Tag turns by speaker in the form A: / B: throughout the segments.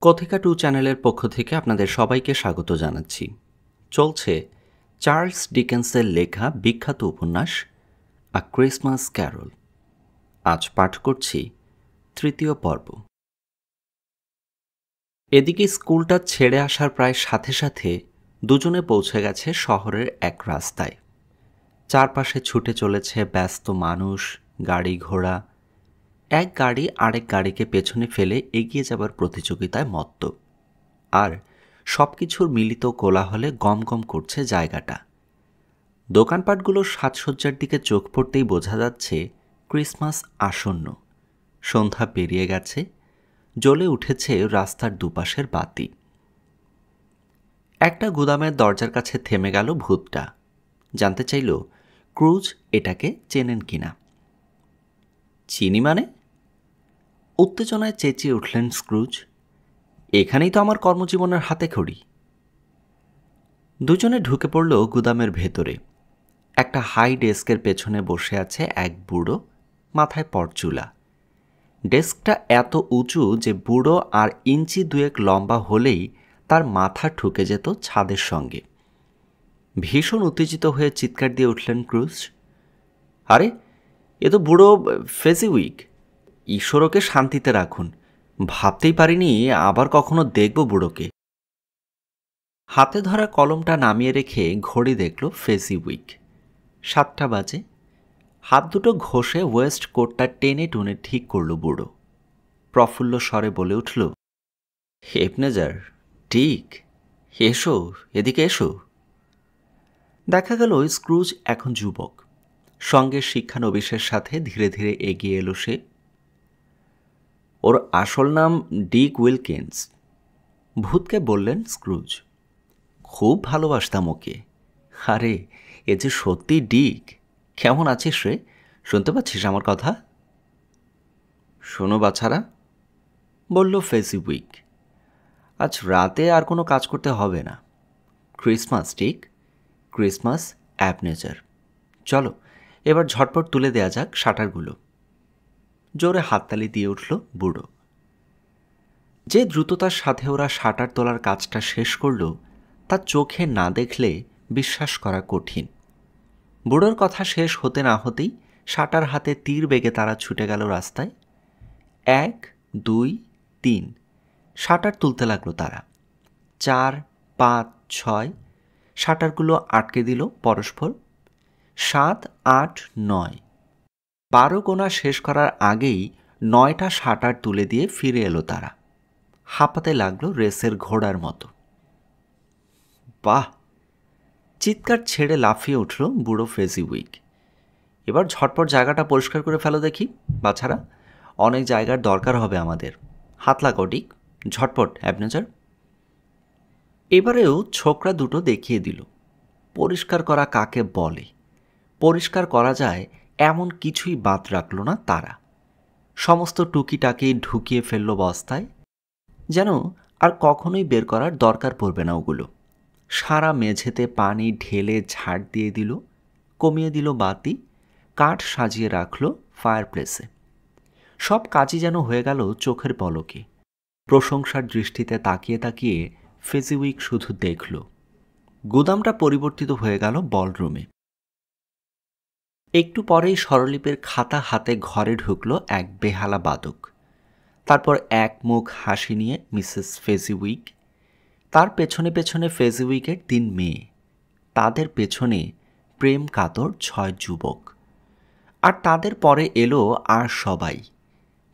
A: কথিকা টু চ্যানেলের পক্ষ থেকে আপনাদের সবাইকে স্বাগত জানাচ্ছি। চলছে চার্লস ডিকেন্সের লেখা বিখ্যাত উপন্যাস আ ক্রিসমাস ক্যারল। আজ পাঠ করছি তৃতীয় পর্ব। এদিকে স্কুলটা ছেড়ে আসার প্রায় সাথে সাথে দুজনে পৌঁছে গেছে শহরের এক রাস্তায়। চারপাশে ছুটে চলেছে ব্যস্ত মানুষ, গাড়ি ঘোড়া। এক গাড়ি আরেক গাড়িকে পেছনে ফেলে এগিয়ে যাবার প্রতিযোগিতায় মত্ত, আর সব কিছুর মিলিত কোলাহলে গমগম করছে জায়গাটা। দোকানপাটগুলোর সাজসজ্জার দিকে চোখ পড়তেই বোঝা যাচ্ছে ক্রিসমাস আসন্ন। সন্ধ্যা পেরিয়ে গেছে, জ্বলে উঠেছে রাস্তার দুপাশের বাতি। একটা গুদামের দরজার কাছে থেমে গেল ভূতটা। জানতে চাইল ক্রুজ এটাকে চেনেন কিনা। চিনি মানে? উত্তেজনায় চেঁচিয়ে উঠলেন স্ক্রুজ। এখানেই তো আমার কর্মজীবনের হাতে খড়ি। দুজনে ঢুকে পড়ল গুদামের ভেতরে। একটা হাই ডেস্কের পেছনে বসে আছে এক বুড়ো, মাথায় পরচুলা। ডেস্কটা এত উঁচু যে বুড়ো আর ইঞ্চি দুয়েক লম্বা হলেই তার মাথা ঠুকে যেত ছাদের সঙ্গে। ভীষণ উত্তেজিত হয়ে চিৎকার দিয়ে উঠলেন ক্রুজ। আরে, এ তো বুড়ো ফেজিউইক! ঈশ্বর ওকে শান্তিতে রাখুন। ভাবতেই পারিনি আবার কখনো দেখব বুড়োকে। হাতে ধরা কলমটা নামিয়ে রেখে ঘড়ি দেখল ফেজিউইক। 7টা বাজে। হাত দুটো ঘষে ওয়েস্ট কোটটা টেনে টুনে ঠিক করল বুড়ো। প্রফুল্ল স্বরে বলে উঠল, হেপনেজার, ঠিক, এসো, এদিকে এসো। দেখা গেল স্ক্রুজ এখন যুবক। সঙ্গে শিক্ষানবিশের সাথে ধীরে ধীরে এগিয়ে এলো সে। ওর আসল নাম ডিক উইলকিন্স, ভূতকে বললেন স্ক্রুজ। খুব ভালোবাসতাম ওকে। আরে, এ যে সত্যি ডিক। কেমন আছিস রে? শুনতে পাচ্ছিস আমার কথা? শোনো বাছারা, বলল ফেজিউইক, আজ রাতে আর কোনো কাজ করতে হবে না। ক্রিসমাস ডিক, ক্রিসমাস অ্যাপনেজার। চলো এবার ঝটপট তুলে দেয়া যাক শাটারগুলো। জোরে হাততালি দিয়ে উঠল বুড়ো। যে দ্রুততার সাথে ওরা শাটার তোলার কাজটা শেষ করল তা চোখে না দেখলে বিশ্বাস করা কঠিন। বুড়োর কথা শেষ হতে না হতেই শাটার হাতে তীর বেগে তারা ছুটে গেল রাস্তায়। 1, 2, 3 শাটার তুলতে লাগলো তারা। 4, 5, 6 শাটারগুলো আটকে দিল পরস্পর। 7, 8, 9 12 গোনা শেষ করার আগেই 9টা শাটার তুলে দিয়ে ফিরে এলো তারা। হাঁপাতে লাগলো রেসের ঘোড়ার মতো। বাহ! চিৎকার ছেড়ে লাফিয়ে উঠল বুড়ো ফেজিউইক। এবার ঝটপট জায়গাটা পরিষ্কার করে ফেলো দেখি বাছারা, অনেক জায়গার দরকার হবে আমাদের। হাত লাগাও ডিক, ঝটপট অ্যাবনেজার। এবারেও ছোকরা দুটো দেখিয়ে দিল পরিষ্কার করা কাকে বলে। পরিষ্কার করা যায় এমন কিছুই বাদ রাখল না তারা। সমস্ত টুকিটাকি ঢুকিয়ে ফেলল বস্তায়, যেন আর কখনোই বের করার দরকার পড়বে না ওগুলো। সারা মেঝেতে পানি ঢেলে ঝাড় দিয়ে দিল, কমিয়ে দিল বাতি, কাঠ সাজিয়ে রাখল ফায়ারপ্লেসে। সব কাজই যেন হয়ে গেল চোখের পলকে। প্রশংসার দৃষ্টিতে তাকিয়ে তাকিয়ে ফেজিউইক শুধু দেখল। গুদামটা পরিবর্তিত হয়ে গেল বলরুমে। একটু পরেই স্বরলিপির খাতা হাতে ঘরে ঢুকল এক বেহালা বাদক। তারপর এক মুখ হাসি নিয়ে মিসেস ফেজিউইক। তার পেছনে পেছনে ফেজিউইকের 3 মেয়ে। তাদের পেছনে প্রেম কাতর 6 যুবক। আর তাদের পরে এলো আর সবাই।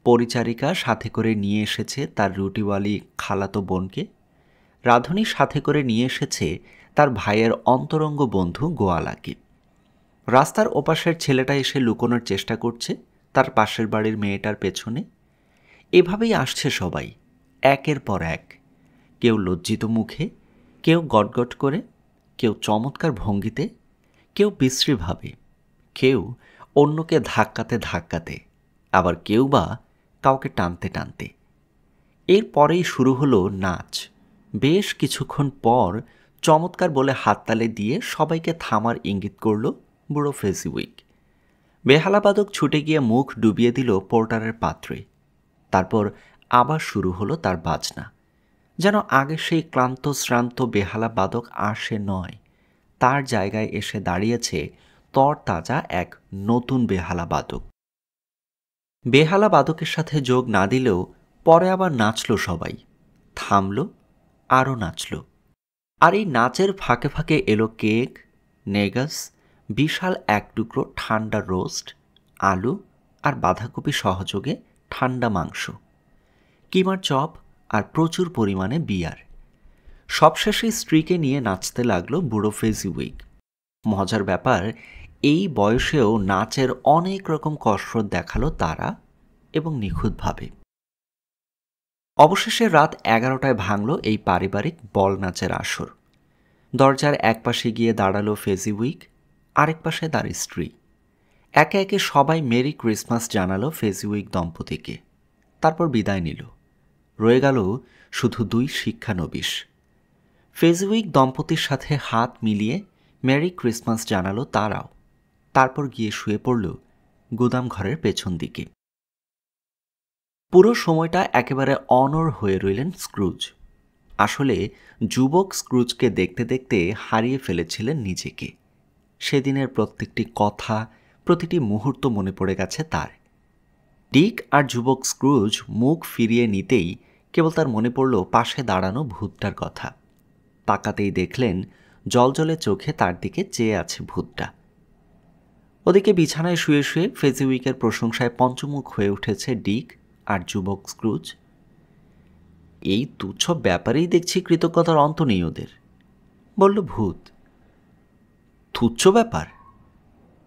A: পরিচারিকা সাথে করে নিয়ে এসেছে তার রুটিওয়ালি খালাতো বোনকে। রাধুনী সাথে করে নিয়ে এসেছে তার ভাইয়ের অন্তরঙ্গ বন্ধু গোয়ালাকে। রাস্তার ওপাশের ছেলেটা এসে লুকোনোর চেষ্টা করছে তার পাশের বাড়ির মেয়েটার পেছনে। এভাবেই আসছে সবাই, একের পর এক। কেউ লজ্জিত মুখে, কেউ গটগট করে, কেউ চমৎকার ভঙ্গিতে, কেউ বিশ্রীভাবে, কেউ অন্যকে ধাক্কাতে ধাক্কাতে, আবার কেউ বা কাউকে টানতে টানতে। এরপরেই শুরু হলো নাচ। বেশ কিছুক্ষণ পর চমৎকার বলে হাততালি দিয়ে সবাইকে থামার ইঙ্গিত করল বুড়ো ফেজিউইক। বেহালাবাদক ছুটে গিয়ে মুখ ডুবিয়ে দিল পোর্টারের পাত্রে। তারপর আবার শুরু হলো তার বাজনা। যেন আগে সেই ক্লান্ত শ্রান্ত বেহালা বাদক আর সে নয়, তার জায়গায় এসে দাঁড়িয়েছে তরতাজা এক নতুন বেহালা বাদক। বেহালা বাদকের সাথে যোগ না দিলেও পরে আবার নাচল সবাই, থামল, আরও নাচল। আর এই নাচের ফাঁকে ফাঁকে এলো কেক, নেগাস, বিশাল এক টুকরো ঠান্ডা রোস্ট, আলু আর বাঁধাকপি সহযোগে ঠান্ডা মাংস, কিমার চপ আর প্রচুর পরিমাণে বিয়ার। সবশেষে স্ত্রীকে নিয়ে নাচতে লাগলো বুড়ো ফেজিউইক। মজার ব্যাপার, এই বয়সেও নাচের অনেক রকম কসরত দেখালো তারা, এবং নিখুঁতভাবে। অবশেষে রাত 11টায় ভাঙল এই পারিবারিক বল নাচের আসর। দরজার এক পাশে গিয়ে দাঁড়ালো ফেজিউইক, আরেক পাশে তার স্ত্রী। একে একে সবাই মেরি ক্রিসমাস জানালো ফেজিউইক দম্পতিকে, তারপর বিদায় নিল। রয়ে গেল শুধু 2 শিক্ষানবিশ। ফেজিউইক দম্পতির সাথে হাত মিলিয়ে মেরি ক্রিসমাস জানালো তারাও, তারপর গিয়ে শুয়ে পড়ল গুদাম ঘরের পেছন দিকে। পুরো সময়টা একেবারে অনড় হয়ে রইলেন স্ক্রুজ। আসলে যুবক স্ক্রুজকে দেখতে দেখতে হারিয়ে ফেলেছিলেন নিজেকে। সেদিনের প্রত্যেকটি কথা, প্রতিটি মুহূর্ত মনে পড়ে গেছে তার। ডিক আর যুবক স্ক্রুজ মুখ ফিরিয়ে নিতেই কেবল তার মনে পড়ল পাশে দাঁড়ানো ভূতটার কথা। তাকাতেই দেখলেন জলজলে চোখে তার দিকে চেয়ে আছে ভূতটা। ওদিকে বিছানায় শুয়ে শুয়ে ফেজিউইকের প্রশংসায় পঞ্চমুখ হয়ে উঠেছে ডিক আর যুবক স্ক্রুজ। এই তুচ্ছ ব্যাপারেই দেখছি কৃতজ্ঞতার অন্ত নেই ওদের, বলল ভূত। তুচ্ছ ব্যাপার,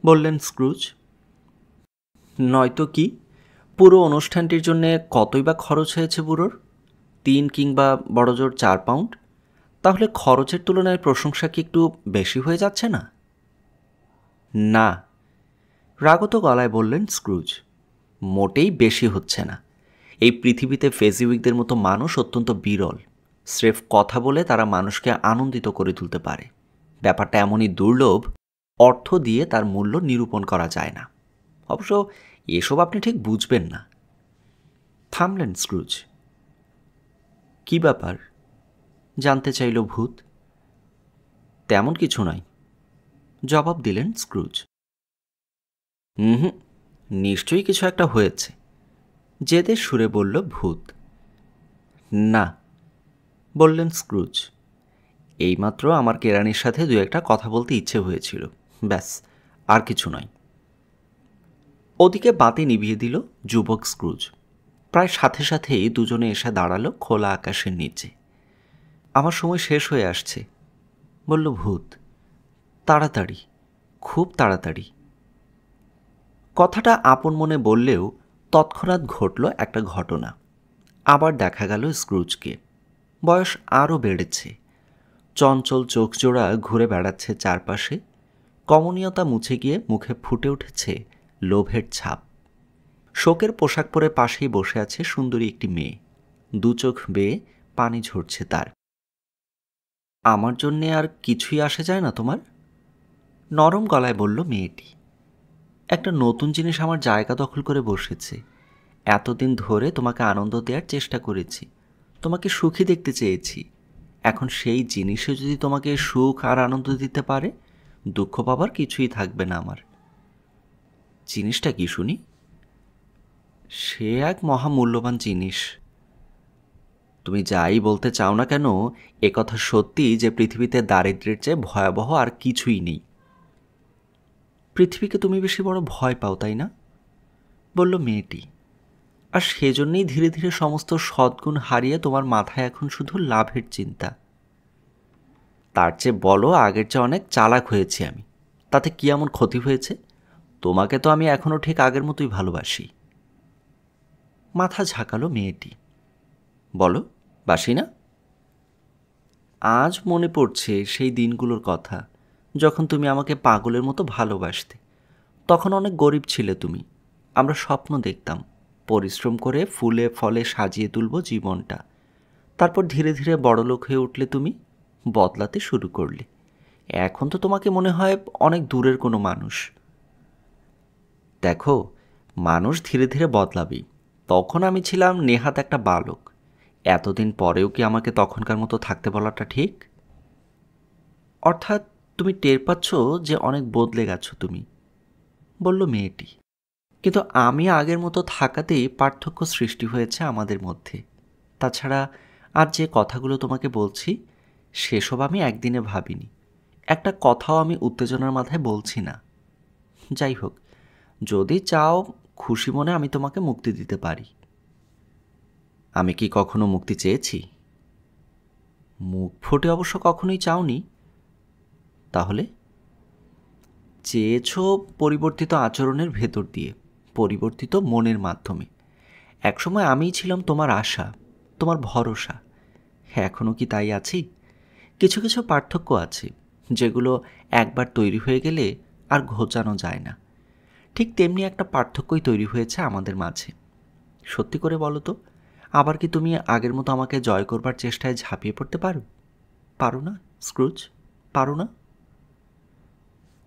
A: বললেন স্ক্রুজ। নয়তো কি, পুরো অনুষ্ঠানটির জন্য কতই বা খরচ হয়েছে বুড়োর? 3 কিংবা বড়জোর 4 পাউন্ড। তাহলে খরচের তুলনায় প্রশংসা কি একটু বেশি হয়ে যাচ্ছে না? না, রাগত গলায় বললেন স্ক্রুজ, মোটেই বেশি হচ্ছে না। এই পৃথিবীতে ফেজিউইকদের মতো মানুষ অত্যন্ত বিরল। স্রেফ কথা বলে তারা মানুষকে আনন্দিত করে তুলতে পারে। ব্যাপারটা এমনই দুর্লভ, অর্থ দিয়ে তার মূল্য নিরূপণ করা যায় না। অবশ্য এসব আপনি ঠিক বুঝবেন না। থামলেন স্ক্রুজ। কি ব্যাপার, জানতে চাইল ভূত। তেমন কিছু নয়, জবাব দিলেন স্ক্রুজ। হুম, নিশ্চয়ই কিছু একটা হয়েছে, জেদের সুরে বলল ভূত। না, বললেন স্ক্রুজ, এইমাত্র আমার কেরানির সাথে 2-একটা কথা বলতে ইচ্ছে হয়েছিল, ব্যাস, আর কিছু নয়। ওদিকে বাতি নিভিয়ে দিল যুবক স্ক্রুজ। প্রায় সাথে সাথেই দুজনে এসে দাঁড়ালো খোলা আকাশের নিচে। আমার সময় শেষ হয়ে আসছে, বলল ভূত। তাড়াতাড়ি, খুব তাড়াতাড়ি। কথাটা আপন মনে বললেও তৎক্ষণাৎ ঘটল একটা ঘটনা। আবার দেখা গেল স্ক্রুজকে। বয়স আরও বেড়েছে। চঞ্চল চোখজোড়া ঘুরে বেড়াচ্ছে চারপাশে। কমনীয়তা মুছে গিয়ে মুখে ফুটে উঠেছে লোভের ছাপ। শোকের পোশাক পরে পাশেই বসে আছে সুন্দরী একটি মেয়ে। 2 চোখ বেয়ে পানি ঝরছে তার। আমার জন্যে আর কিছুই আসে যায় না তোমার? নরম গলায় বলল মেয়েটি। একটা নতুন জিনিস আমার জায়গা দখল করে বসেছে। এতদিন ধরে তোমাকে আনন্দ দেওয়ার চেষ্টা করেছি, তোমাকে সুখী দেখতে চেয়েছি। এখন সেই জিনিসে যদি তোমাকে সুখ আর আনন্দ দিতে পারে, দুঃখ পাবার কিছুই থাকবে না আমার। জিনিসটা কি শুনি? সে এক মহামূল্যবান জিনিস। তুমি যাই বলতে চাও না কেন, একথা সত্যি যে পৃথিবীতে দারিদ্র্যের চেয়ে ভয়াবহ আর কিছুই নেই। পৃথিবীকে তুমি বেশি বড় ভয় পাও, তাই না? বলল মেয়েটি। আর সেজন্যই ধীরে ধীরে সমস্ত সদ্গুণ হারিয়ে তোমার মাথায় এখন শুধু লাভের চিন্তা। তার চেয়ে বলো, আগের চেয়ে অনেক চালাক হয়েছি আমি। তাতে কি এমন ক্ষতি হয়েছে? তোমাকে তো আমি এখনও ঠিক আগের মতোই ভালোবাসি। মাথা ঝাঁকালো মেয়েটি। বলো, বাসি না? আজ মনে পড়ছে সেই দিনগুলোর কথা, যখন তুমি আমাকে পাগলের মতো ভালোবাসতে। তখন অনেক গরিব ছিলে তুমি। আমরা স্বপ্ন দেখতাম, পরিশ্রম করে ফুলে ফলে সাজিয়ে তুলব জীবনটা। তারপর ধীরে ধীরে বড়লোক হয়ে উঠলে তুমি, বদলাতে শুরু করলে। এখন তো তোমাকে মনে হয় অনেক দূরের কোনো মানুষ। দেখো, মানুষ ধীরে ধীরে বদলাবেই। তখন আমি ছিলাম নেহাত একটা বালক। এতদিন পরেও কি আমাকে তখনকার মতো থাকতে বলাটা ঠিক? অর্থাৎ তুমি টের পাচ্ছ যে অনেক বদলে গেছো তুমি, বলল মেয়েটি। কিন্তু আমি আগের মতো থাকাতেই পার্থক্য সৃষ্টি হয়েছে আমাদের মধ্যে। তাছাড়া আজ যে কথাগুলো তোমাকে বলছি সেসব আমি একদিনে ভাবিনি। একটা কথাও আমি উত্তেজনার মাথায় বলছি না। যাই হোক, যদি চাও খুশি মনে আমি তোমাকে মুক্তি দিতে পারি। আমি কি কখনো মুক্তি চেয়েছি? মুখ ফুটে অবশ্য কখনোই চাওনি। তাহলে? চেয়েছ পরিবর্তিত আচরণের ভেতর দিয়ে, পরিবর্তিত মনের মাধ্যমে। একসময় আমিই ছিলাম তোমার আশা, তোমার ভরসা। এখনও কি তাই আছি? কিছু কিছু পার্থক্য আছে যেগুলো একবার তৈরি হয়ে গেলে আর ঘোচানো যায় না। ঠিক তেমনি একটা পার্থক্যই তৈরি হয়েছে আমাদের মাঝে। সত্যি করে বলো তো, আবার কি তুমি আগের মতো আমাকে জয় করবার চেষ্টায় ঝাঁপিয়ে পড়তে পারো? পারো না স্ক্রুজ, পারো না?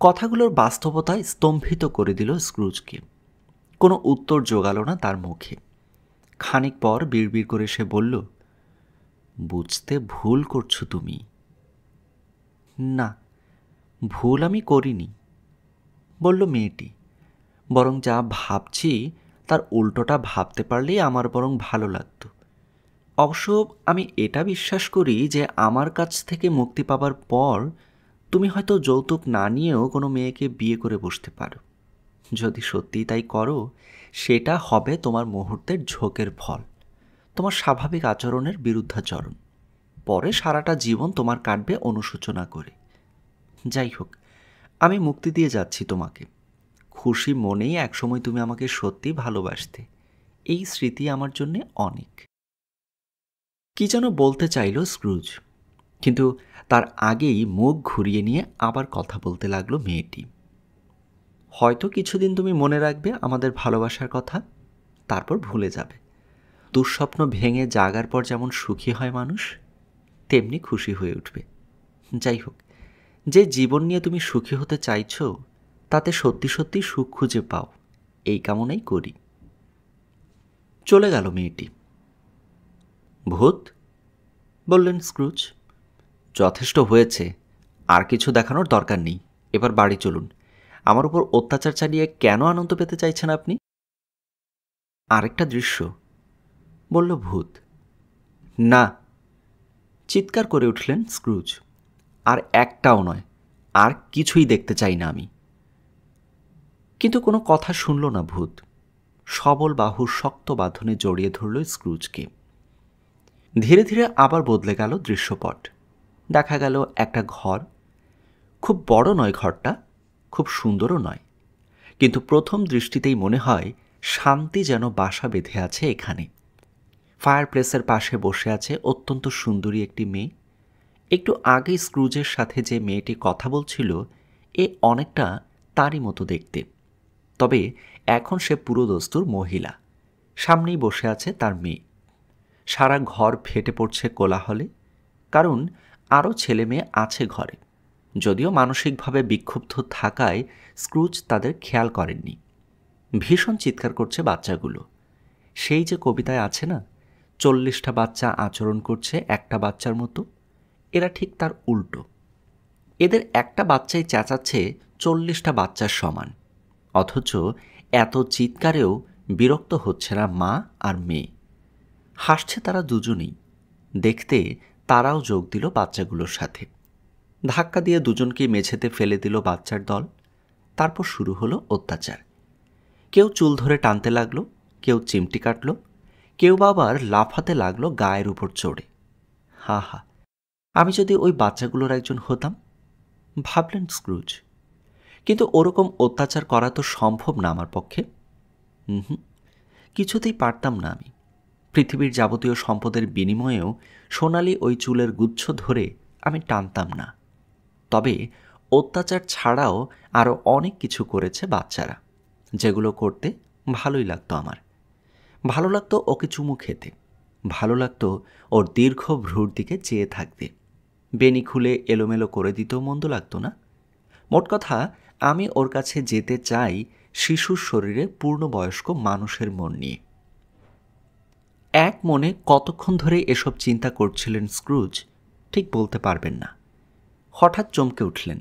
A: কথাগুলোর বাস্তবতায় স্তম্ভিত করে দিল স্ক্রুজকে। কোনো উত্তর জোগালো না তার মুখে। খানিক পর বিড়বিড় করে সে বলল, বুঝতে ভুল করছো তুমি। না, ভুল আমি করিনি, বলল মেয়েটি। বরং যা ভাবছি তার উল্টোটা ভাবতে পারলেই আমার বরং ভালো লাগতো। অবশ্য আমি এটা বিশ্বাস করি যে আমার কাছ থেকে মুক্তি পাবার পর তুমি হয়তো যৌতুক না নিয়েও কোনো মেয়েকে বিয়ে করে বসতে পারো। যদি সত্যিই তাই করো, সেটা হবে তোমার মুহূর্তের ঝোঁকের ফল, তোমার স্বাভাবিক আচরণের বিরুদ্ধাচরণ। পরে সারাটা জীবন তোমার কাটবে অনুশোচনা করে। যাই হোক, আমি মুক্তি দিয়ে যাচ্ছি তোমাকে। খুশি মনেই একসময় তুমি আমাকে সত্যি ভালোবাসতে, এই স্মৃতি আমার জন্যে অনেক। কি যেন বলতে চাইল স্ক্রুজ, কিন্তু তার আগেই মুখ ঘুরিয়ে নিয়ে আবার কথা বলতে লাগলো মেয়েটি। হয়তো কিছুদিন তুমি মনে রাখবে আমাদের ভালোবাসার কথা, তারপর ভুলে যাবে। দুঃস্বপ্ন ভেঙে জাগার পর যেমন সুখী হয় মানুষ, তেমনি খুশি হয়ে উঠবে। যাই হোক, যে জীবন নিয়ে তুমি সুখী হতে চাইছ তাতে সত্যি সত্যি সুখ খুঁজে পাও, এই কামনাই করি। চলে গেল মেয়েটি। ভূত, বললেন স্ক্রুজ। যথেষ্ট হয়েছে, আর কিছু দেখানোর দরকার নেই। এবার বাড়ি চলুন। আমার উপর অত্যাচার চালিয়ে কেন আনন্দ পেতে চাইছেন আপনি? আরেকটা দৃশ্য, বলল ভূত। না, চিৎকার করে উঠলেন স্ক্রুজ। আর একটাও নয়, আর কিছুই দেখতে চাই না আমি। কিন্তু কোনো কথা শুনল না ভূত। সবল বাহুর শক্ত বাঁধনে জড়িয়ে ধরল স্ক্রুজকে। ধীরে ধীরে আবার বদলে গেল দৃশ্যপট। দেখা গেল একটা ঘর। খুব বড় নয় ঘরটা, খুব সুন্দরও নয়, কিন্তু প্রথম দৃষ্টিতেই মনে হয় শান্তি যেন বাসা বেঁধে আছে এখানে। ফায়ারপ্লেসের পাশে বসে আছে অত্যন্ত সুন্দরী একটি মেয়ে। একটু আগে স্ক্রুজের সাথে যে মেয়েটি কথা বলছিল, এ অনেকটা তারই মতো দেখতে, তবে এখন সে পুরোদস্তুর মহিলা। সামনেই বসে আছে তার মেয়ে। সারা ঘর ফেটে পড়ছে কোলাহলে, কারণ আরও ছেলে মেয়ে আছে ঘরে, যদিও মানসিকভাবে বিক্ষুব্ধ থাকায় স্ক্রুজ তাদের খেয়াল করেননি। ভীষণ চিৎকার করছে বাচ্চাগুলো। সেই যে কবিতায় আছে না, 40টা বাচ্চা আচরণ করছে একটা বাচ্চার মতো, এরা ঠিক তার উল্টো। এদের একটা বাচ্চাই চেঁচাচ্ছে 40টা বাচ্চার সমান, অথচ এত চিৎকারেও বিরক্ত হচ্ছে না মা আর মেয়ে। হাসছে তারা দুজনেই। দেখতে তারাও যোগ দিল বাচ্চাগুলোর সাথে। ধাক্কা দিয়ে দুজনকেই মেঝেতে ফেলে দিল বাচ্চার দল। তারপর শুরু হলো অত্যাচার। কেউ চুল ধরে টানতে লাগলো, কেউ চিমটি কাটল, কেউ আবার লাফাতে লাগলো গায়ের উপর চড়ে। হা হা, আমি যদি ওই বাচ্চাগুলোর একজন হতাম, ভাবলেন স্ক্রুজ। কিন্তু ওরকম অত্যাচার করা তো সম্ভব না আমার পক্ষে। কিছুতেই পারতাম না আমি। পৃথিবীর যাবতীয় সম্পদের বিনিময়েও সোনালি ওই চুলের গুচ্ছ ধরে আমি টানতাম না। তবে অত্যাচার ছাড়াও আরও অনেক কিছু করেছে বাচ্চারা, যেগুলো করতে ভালোই লাগতো আমার। ভালো লাগতো ওকে চুমু খেতে, ভালো লাগতো ওর দীর্ঘ ভ্রুর দিকে চেয়ে থাকতে। বেনি খুলে এলোমেলো করে দিতেও মন্দ লাগতো না। মোট কথা, আমি ওর কাছে যেতে চাই শিশুর শরীরে পূর্ণবয়স্ক মানুষের মন নিয়ে। এক মনে কতক্ষণ ধরে এসব চিন্তা করছিলেন স্ক্রুজ ঠিক বলতে পারবেন না। হঠাৎ চমকে উঠলেন।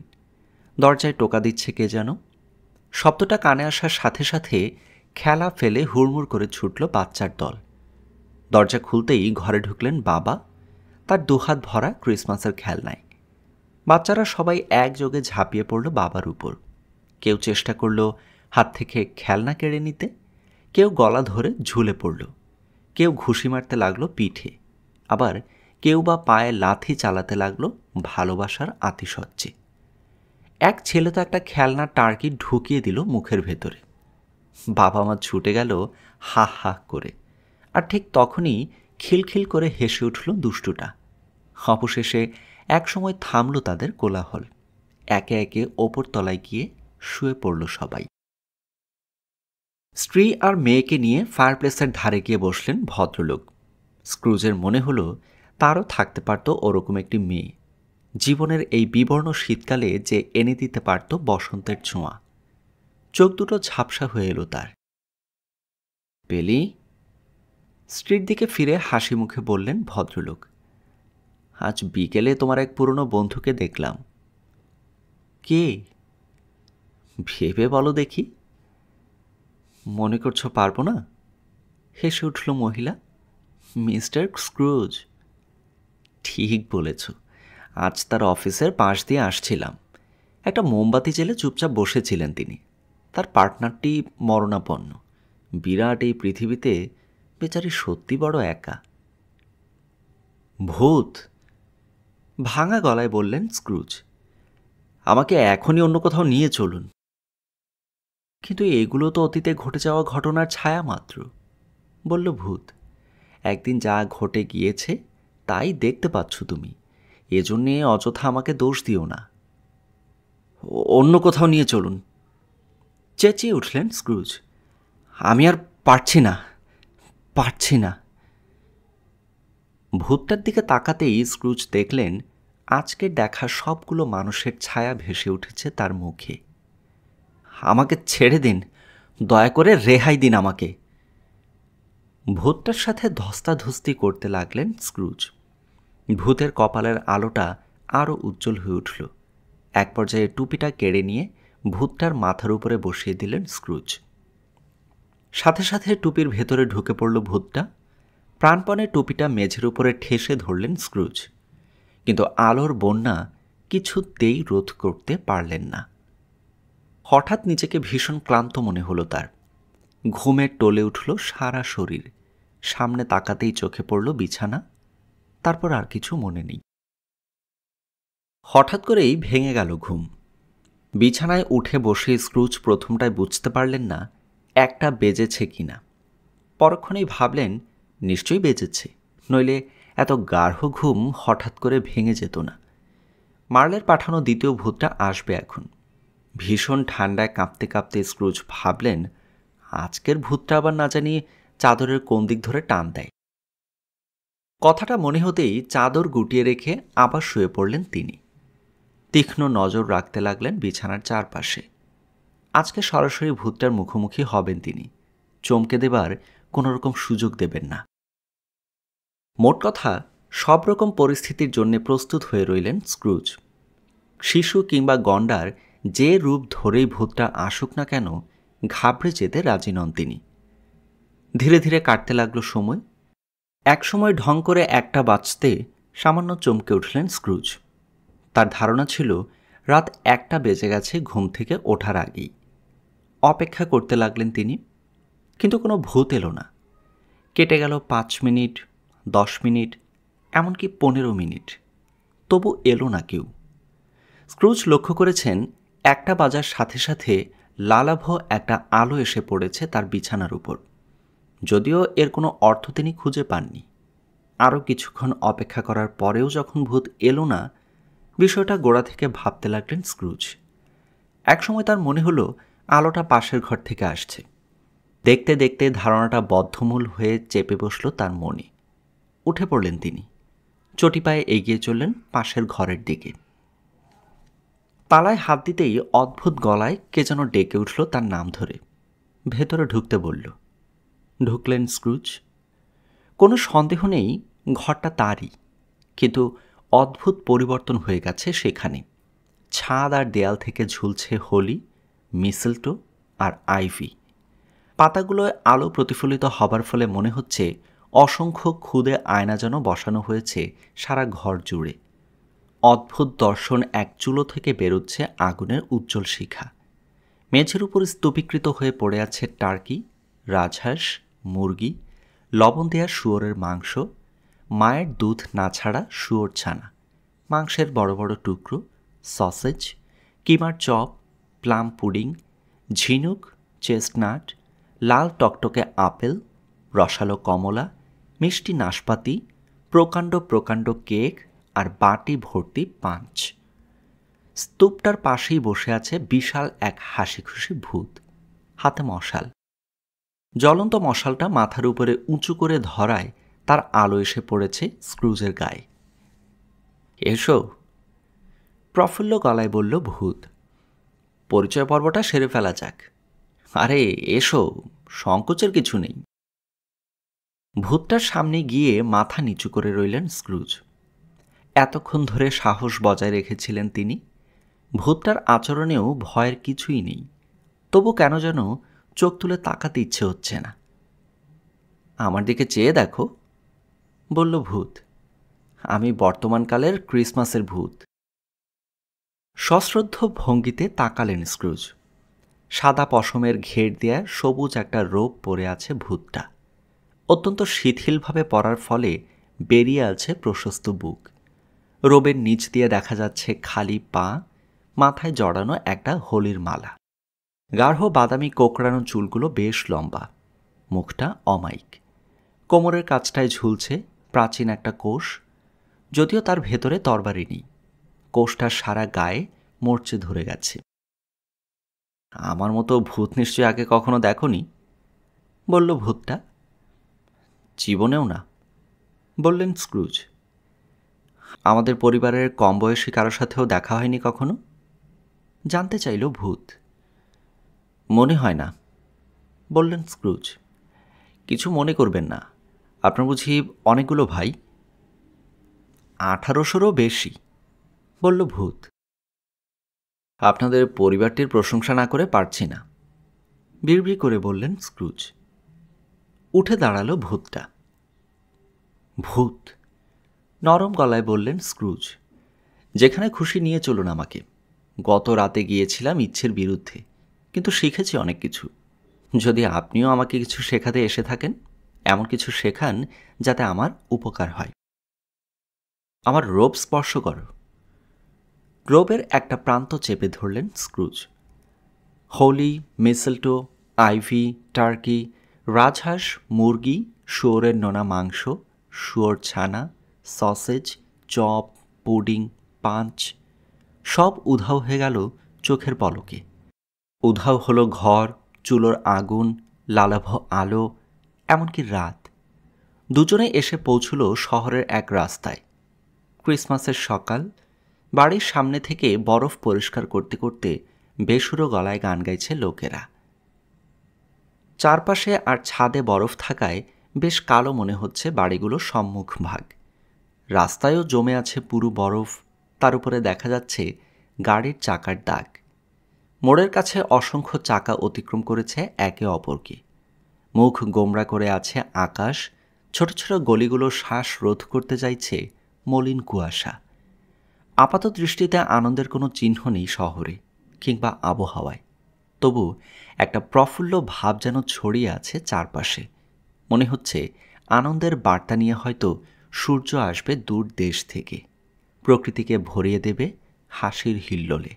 A: দরজায় টোকা দিচ্ছে কে যেন। শব্দটা কানে আসার সাথে সাথে খেলা ফেলে হুড়মুড় করে ছুটল বাচ্চার দল। দরজা খুলতেই ঘরে ঢুকলেন বাবা, তার দুহাত ভরা ক্রিসমাসের খেলনায়। বাচ্চারা সবাই একযোগে ঝাঁপিয়ে পড়ল বাবার উপর। কেউ চেষ্টা করল হাত থেকে খেলনা কেড়ে নিতে, কেউ গলা ধরে ঝুলে পড়ল, কেউ ঘুষি মারতে লাগলো পিঠে, আবার কেউ বা পায়ে লাথি চালাতে লাগলো ভালোবাসার আতিশয্যে। এক ছেলে তো একটা খেলনা টার্কি ঢুকিয়ে দিল মুখের ভেতরে। বাবা মা ছুটে গেল হা হা করে, আর ঠিক তখনই খিলখিল করে হেসে উঠল দুষ্টুটা। অবশেষে একসময় থামল তাদের কোলাহল। একে একে ওপর তলায় গিয়ে শুয়ে পড়ল সবাই। স্ত্রী আর মেয়েকে নিয়ে ফায়ারপ্লেসের ধারে গিয়ে বসলেন ভদ্রলোক। স্ক্রুজের মনে হলো তারও থাকতে পারত ওরকম একটি মেয়ে, জীবনের এই বিবর্ণ শীতকালে যে এনে দিতে পারত বসন্তের ছোঁয়া। চোখ দুটো ঝাপসা হয়ে এলো তার। পেলি? স্ত্রীর দিকে ফিরে হাসি মুখে বললেন ভদ্রলোক। আজ বিকেলে তোমার এক পুরনো বন্ধুকে দেখলাম। কে? ভেবে বলো দেখি। মনে করছো পারবো না? হেসে উঠল মহিলা। মিস্টার স্ক্রুজ। ঠিক বলেছ, আজ তার অফিসের পাশ দিয়ে আসছিলাম। একটা মোমবাতি জেলে চুপচাপ বসেছিলেন তিনি। তার পার্টনারটি মরণাপন্ন। বিরাট এই পৃথিবীতে বেচারি সত্যি বড় একা। ভূত? ভাঙা গলায় বললেন স্ক্রুজ। আমাকে এখনই অন্য কোথাও নিয়ে চলুন। কিন্তু এগুলো তো অতীতে ঘটে যাওয়া ঘটনার ছায়া মাত্র, বলল ভূত। একদিন যা ঘটে গিয়েছে তাই দেখতে পাচ্ছ তুমি, এজন্যে অযথা আমাকে দোষ দিও না। অন্য কোথাও নিয়ে চলুন, চেঁচিয়ে উঠলেন স্ক্রুজ। আমি আর পারছি না, পারছি না। ভূতটার দিকে তাকাতেই স্ক্রুজ দেখলেন আজকে দেখা সবগুলো মানুষের ছায়া ভেসে উঠেছে তার মুখে। আমাকে ছেড়ে দিন, দয়া করে রেহাই দিন আমাকে। ভূতটার সাথে ধস্তাধস্তি করতে লাগলেন স্ক্রুজ। ভূতের কপালের আলোটা আরও উজ্জ্বল হয়ে উঠল। এক পর্যায়ে টুপিটা কেড়ে নিয়ে ভূতটার মাথার উপরে বসিয়ে দিলেন স্ক্রুজ। সাথে সাথে টুপির ভেতরে ঢুকে পড়ল ভূতটা। প্রাণপণে টুপিটা মেঝের উপরে ঠেসে ধরলেন স্ক্রুজ, কিন্তু আলোর বন্যা কিছুতেই রোধ করতে পারলেন না। হঠাৎ নিজেকে ভীষণ ক্লান্ত মনে হলো তার। ঘুমে টলে উঠল সারা শরীর। সামনে তাকাতেই চোখে পড়ল বিছানা, তারপর আর কিছু মনে নেই। হঠাৎ করেই ভেঙে গেল ঘুম। বিছানায় উঠে বসে স্ক্রুজ প্রথমটায় বুঝতে পারলেন না একটা বেজেছে কিনা। পরক্ষণেই ভাবলেন নিশ্চয়ই বেজেছে, নইলে এত গাঢ় ঘুম হঠাৎ করে ভেঙে যেত না। মার্লের পাঠানো দ্বিতীয় ভূতটা আসবে এখন। ভীষণ ঠান্ডায় কাঁপতে কাঁপতে স্ক্রুজ ভাবলেন আজকের ভূতটা আবার না জানি চাদরের কোন দিক ধরে টান দেয়। কথাটা মনে হতেই চাদর গুটিয়ে রেখে আবার শুয়ে পড়লেন তিনি। তীক্ষ্ণ নজর রাখতে লাগলেন বিছানার চারপাশে। আজকে সরাসরি ভূতটার মুখোমুখি হবেন তিনি, চমকে দেবার কোনো রকম সুযোগ দেবেন না। মোট কথা, সব রকম পরিস্থিতির জন্য প্রস্তুত হয়ে রইলেন স্ক্রুজ। শিশু কিংবা গন্ডার যে রূপ ধরেই ভূতটা আসুক না কেন, ঘাবড়ে যেতে রাজি নন তিনি। ধীরে ধীরে কাটতে লাগলো সময়। একসময় ঢং করে একটা বাজতে সামান্য চমকে উঠলেন স্ক্রুজ। তার ধারণা ছিল রাত 1টা বেজে গেছে ঘুম থেকে ওঠার আগেই। অপেক্ষা করতে লাগলেন তিনি, কিন্তু কোনো ভূত এলো না। কেটে গেল 5 মিনিট, 10 মিনিট, এমনকি 15 মিনিট, তবু এলো না কেউ। স্ক্রুজ লক্ষ্য করেছেন 1টা বাজার সাথে সাথে লালাভ একটা আলো এসে পড়েছে তার বিছানার উপর। যদিও এর কোনো অর্থ তিনি খুঁজে পাননি। আরও কিছুক্ষণ অপেক্ষা করার পরেও যখন ভূত এলো না, বিষয়টা গোড়া থেকে ভাবতে লাগলেন স্ক্রুজ। একসময় তার মনে হলো আলোটা পাশের ঘর থেকে আসছে। দেখতে দেখতে ধারণাটা বদ্ধমূল হয়ে চেপে বসল তার মনে। উঠে পড়লেন তিনি, চটি পায়ে এগিয়ে চললেন পাশের ঘরের দিকে। তালায় হাত দিতেই অদ্ভুত গলায় কে যেন ডেকে উঠল তার নাম ধরে। ভেতরে ঢুকতে বলল। ঢুকলেন স্ক্রুজ। কোনো সন্দেহ নেই ঘরটা তারই, কিন্তু অদ্ভুত পরিবর্তন হয়ে গেছে সেখানে। ছাদ আর দেয়াল থেকে ঝুলছে হোলি, মিসেলটো আর আইভি। পাতাগুলোয় আলো প্রতিফলিত হবার ফলে মনে হচ্ছে অসংখ্য ক্ষুদে আয়না যেন বসানো হয়েছে সারা ঘর জুড়ে। অদ্ভুত দর্শন এক চুলো থেকে বেরোচ্ছে আগুনের উজ্জ্বল শিখা। মেঝের উপর স্তূপীকৃত হয়ে পড়ে আছে টার্কি, রাজহাঁস, মুরগি, লবণ দেয়া শুয়োরের মাংস, মায়ের দুধ না ছাড়া শুয়োর ছানা, মাংসের বড় বড় টুকরো, সসেজ, কিমার চপ, প্লাম পুডিং, ঝিনুক, চেস্টনাট, লাল টকটকে আপেল, রসালো কমলা, মিষ্টি নাশপাতি, প্রকাণ্ড প্রকাণ্ড কেক আর বাটি ভর্তি পাঞ্চ। স্তূপটার পাশেই বসে আছে বিশাল এক হাসিখুশি ভূত, হাতে মশাল। জ্বলন্ত মশালটা মাথার উপরে উঁচু করে ধরায় তার আলো এসে পড়েছে স্ক্রুজের গায়ে। এসো, প্রফুল্ল গলায় বলল ভূত। পরিচয় পর্বটা সেরে ফেলা যাক। আরে এসো, সংকোচের কিছু নেই। ভূতটার সামনে গিয়ে মাথা নিচু করে রইলেন স্ক্রুজ। এতক্ষণ ধরে সাহস বজায় রেখেছিলেন তিনি। ভূতটার আচরণেও ভয়ের কিছুই নেই, তবু কেন যেন চোখ তুলে তাকাতে ইচ্ছে হচ্ছে না। আমার দিকে চেয়ে দেখো, বলল ভূত। আমি বর্তমানকালের ক্রিসমাসের ভূত। সশ্রদ্ধ ভঙ্গিতে তাকালেন স্ক্রুজ। সাদা পশমের ঘের দেয়া সবুজ একটা রোব পরে আছে ভূতটা। অত্যন্ত শিথিলভাবে পরার ফলে বেরিয়ে আছে প্রশস্ত বুক। রোবের নিচ দিয়ে দেখা যাচ্ছে খালি পা, মাথায় জড়ানো একটা হোলির মালা। গাঢ় বাদামি কোকড়ানো চুলগুলো বেশ লম্বা, মুখটা অমায়িক। কোমরের কাছটায় ঝুলছে প্রাচীন একটা কোষ, যদিও তার ভেতরে তরবারি নেই। কোষটার সারা গায়ে মরচে ধরে গেছে। আমার মতো ভূত নিশ্চয়ই আগে কখনো দেখনি, বলল ভূতটা। জীবনেও না, বললেন স্ক্রুজ। আমাদের পরিবারের কম বয়সী কারোর সাথেও দেখা হয়নি কখনো, জানতে চাইল ভূত। মনে হয় না, বললেন স্ক্রুজ। কিছু মনে করবেন না, আপনার বুঝি অনেকগুলো ভাই? 1800-রও বেশি, বলল ভূত। আপনাদের পরিবারটির প্রশংসা না করে পারছি না, বিড়বিড় করে বললেন স্ক্রুজ। উঠে দাঁড়ালো ভূতটা। ভূত, নরম গলায় বললেন স্ক্রুজ। যেখানে খুশি নিয়ে চলুন আমাকে। গত রাতে গিয়েছিলাম ইচ্ছের বিরুদ্ধে, কিন্তু শিখেছি অনেক কিছু। যদি আপনিও আমাকে কিছু শেখাতে এসে থাকেন, এমন কিছু শেখান যাতে আমার উপকার হয়। আমার রোব স্পর্শ করো। রোবের একটা প্রান্ত চেপে ধরলেন স্ক্রুজ। হোলি, মিসেলটো, আইভি, টার্কি, রাজহাঁস, মুরগি, শুয়োরের নোনা মাংস, শুয়োর ছানা, সসেজ, চপ, পুডিং, পাঞ্চ সব উধাও হয়ে গেল চোখের পলকে। উধাও হলো ঘর, চুলোর আগুন, লালাভ আলো, এমনকি রাত। দুজনে এসে পৌঁছল শহরের এক রাস্তায়। ক্রিসমাসের সকাল। বাড়ির সামনে থেকে বরফ পরিষ্কার করতে করতে বেসুরো গলায় গান গাইছে লোকেরা। চারপাশে আর ছাদে বরফ থাকায় বেশ কালো মনে হচ্ছে বাড়িগুলোর সম্মুখ ভাগ। রাস্তায়ও জমে আছে পুরো বরফ, তার উপরে দেখা যাচ্ছে গাড়ির চাকার দাগ। মোড়ের কাছে অসংখ্য চাকা অতিক্রম করেছে একে অপরকে। মুখ গোমড়া করে আছে আকাশ, ছোট ছোট গলিগুলো শ্বাস রোধ করতে চাইছে মলিন কুয়াশা। আপাত দৃষ্টিতে আনন্দের কোনো চিহ্ন নেই শহরে কিংবা আবহাওয়ায়, তবু একটা প্রফুল্ল ভাব যেন ছড়িয়ে আছে চারপাশে। মনে হচ্ছে আনন্দের বার্তা নিয়ে হয়তো সূর্য আসবে দূর দেশ থেকে, প্রকৃতিকে ভরিয়ে দেবে হাসির হিল্লোলে।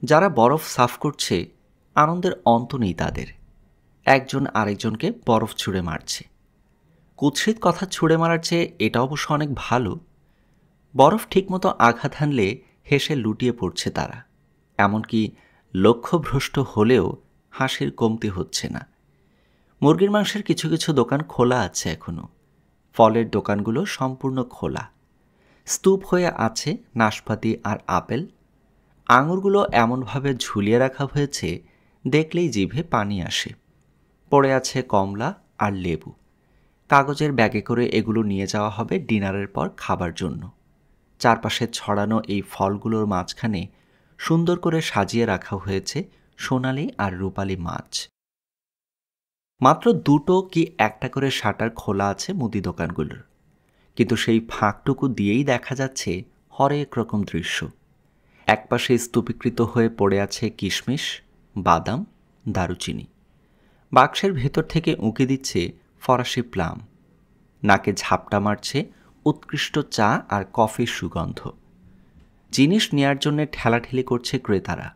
A: যারা বরফ সাফ করছে, আনন্দের অন্ত নেই তাদের। একজন আরেকজনকে বরফ ছুঁড়ে মারছে। কুৎসিত কথা ছুঁড়ে মারার চেয়ে এটা অবশ্য অনেক ভালো। বরফ ঠিকমতো আঘাত হানলে হেসে লুটিয়ে পড়ছে তারা। এমনকি লক্ষ্যভ্রষ্ট হলেও হাসির কমতি হচ্ছে না। মুরগির মাংসের কিছু কিছু দোকান খোলা আছে এখনও। ফলের দোকানগুলো সম্পূর্ণ খোলা। স্তূপ হয়ে আছে নাশপাতি আর আপেল। আঙুরগুলো এমনভাবে ঝুলিয়ে রাখা হয়েছে দেখলেই জিভে পানি আসে। পড়ে আছে কমলা আর লেবু। কাগজের ব্যাগে করে এগুলো নিয়ে যাওয়া হবে ডিনারের পর খাবার জন্য। চারপাশে ছড়ানো এই ফলগুলোর মাঝখানে সুন্দর করে সাজিয়ে রাখা হয়েছে সোনালি আর রূপালি মাছ। মাত্র 2টো কি 1টা করে শাটার খোলা আছে মুদি দোকানগুলোর, কিন্তু সেই ফাঁকটুকু দিয়েই দেখা যাচ্ছে হরেক রকম দৃশ্য। একপাশে স্তূপীকৃত হয়ে পড়ে আছে কিশমিশ, বাদাম, দারুচিনি। বাক্সের ভেতর থেকে উঁকি দিচ্ছে ফরাসি প্লাম। নাকে ঝাপটা মারছে উৎকৃষ্ট চা আর কফির সুগন্ধ। জিনিস নেয়ার জন্য ঠেলাঠেলি করছে ক্রেতারা।